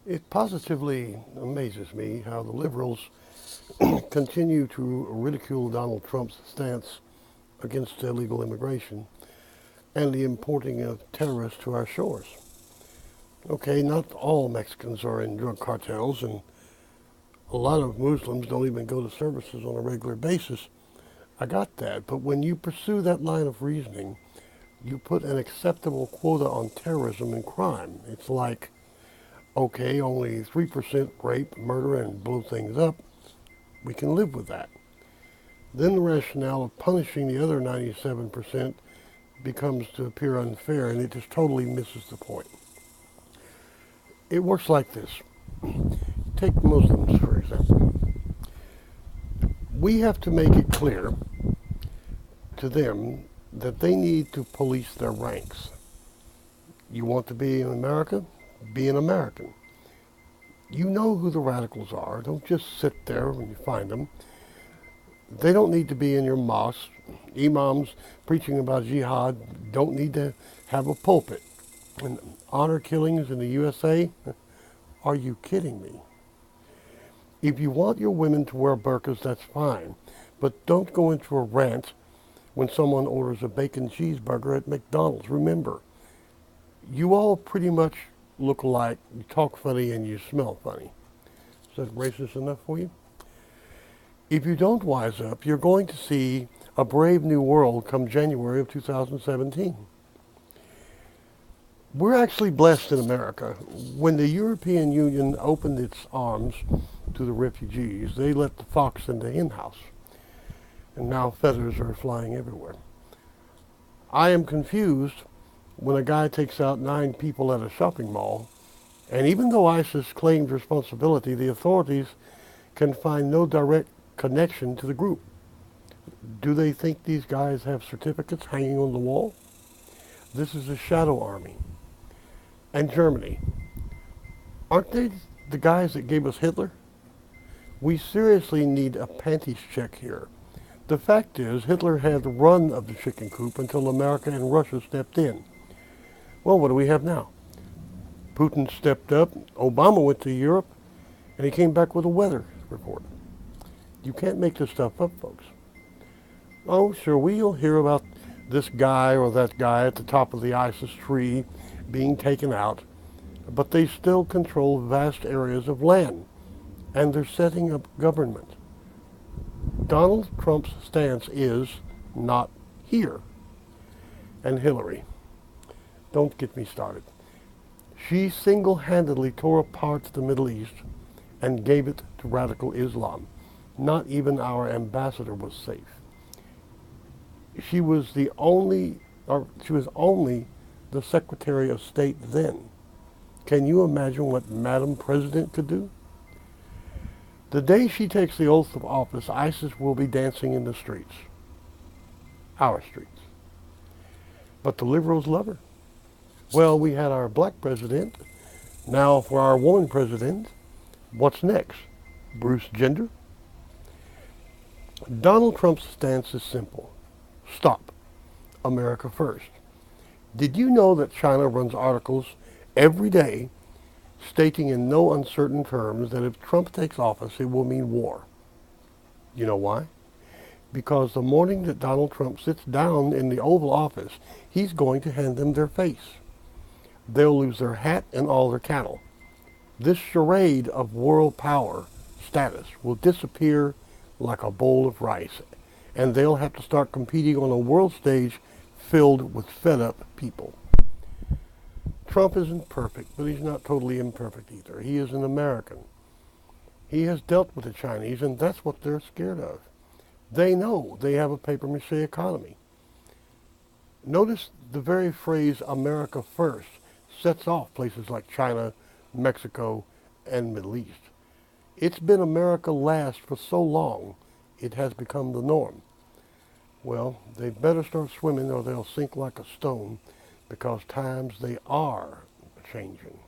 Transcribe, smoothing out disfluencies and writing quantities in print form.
It positively amazes me how the liberals continue to ridicule Donald Trump's stance against illegal immigration and the importing of terrorists to our shores. Okay, not all Mexicans are in drug cartels, and a lot of Muslims don't even go to services on a regular basis. I got that. But when you pursue that line of reasoning, you put an acceptable quota on terrorism and crime. It's like, okay, only 3% rape, murder, and blow things up. We can live with that. Then the rationale of punishing the other 97% becomes to appear unfair, and it just totally misses the point. It works like this. Take Muslims, for example. We have to make it clear to them that they need to police their ranks. You want to be in America? Be an American. You know who the radicals are. Don't just sit there when you find them. They don't need to be in your mosque. Imams preaching about jihad don't need to have a pulpit. And honor killings in the USA? Are you kidding me? If you want your women to wear burqas, that's fine. But don't go into a rant when someone orders a bacon cheeseburger at McDonald's. Remember, you all pretty much look alike, you talk funny, and you smell funny. Is that racist enough for you? If you don't wise up, you're going to see a brave new world come January of 2017. We're actually blessed in America. When the European Union opened its arms to the refugees, they let the fox in the henhouse. And now feathers are flying everywhere. I am confused when a guy takes out 9 people at a shopping mall, and even though ISIS claims responsibility, the authorities can find no direct connection to the group. Do they think these guys have certificates hanging on the wall? This is a shadow army. And Germany. Aren't they the guys that gave us Hitler? We seriously need a panties check here. The fact is, Hitler had the run of the chicken coop until America and Russia stepped in. Well, what do we have now? Putin stepped up, Obama went to Europe, and he came back with a weather report. You can't make this stuff up, folks. Oh, sure, we'll hear about this guy or that guy at the top of the ISIS tree being taken out, but they still control vast areas of land, and they're setting up government. Donald Trump's stance is not here. And Hillary, don't get me started. She single-handedly tore apart the Middle East and gave it to radical Islam. Not even our ambassador was safe. She was only the Secretary of State then. Can you imagine what Madam President could do? The day she takes the oath of office, ISIS will be dancing in the streets. Our streets. But the liberals love her. Well, we had our black president. Now for our woman president, what's next? Bruce Jenner? Donald Trump's stance is simple. Stop. America first. Did you know that China runs articles every day stating in no uncertain terms that if Trump takes office, it will mean war? You know why? Because the morning that Donald Trump sits down in the Oval Office, he's going to hand them their face. They'll lose their hat and all their cattle. This charade of world power status will disappear like a bowl of rice, and they'll have to start competing on a world stage filled with fed-up people. Trump isn't perfect, but he's not totally imperfect either. He is an American. He has dealt with the Chinese, and that's what they're scared of. They know they have a paper-mache economy. Notice the very phrase America first sets off places like China, Mexico, and Middle East. It's been America last for so long, it has become the norm. Well, they better start swimming or they'll sink like a stone, because times they are changing.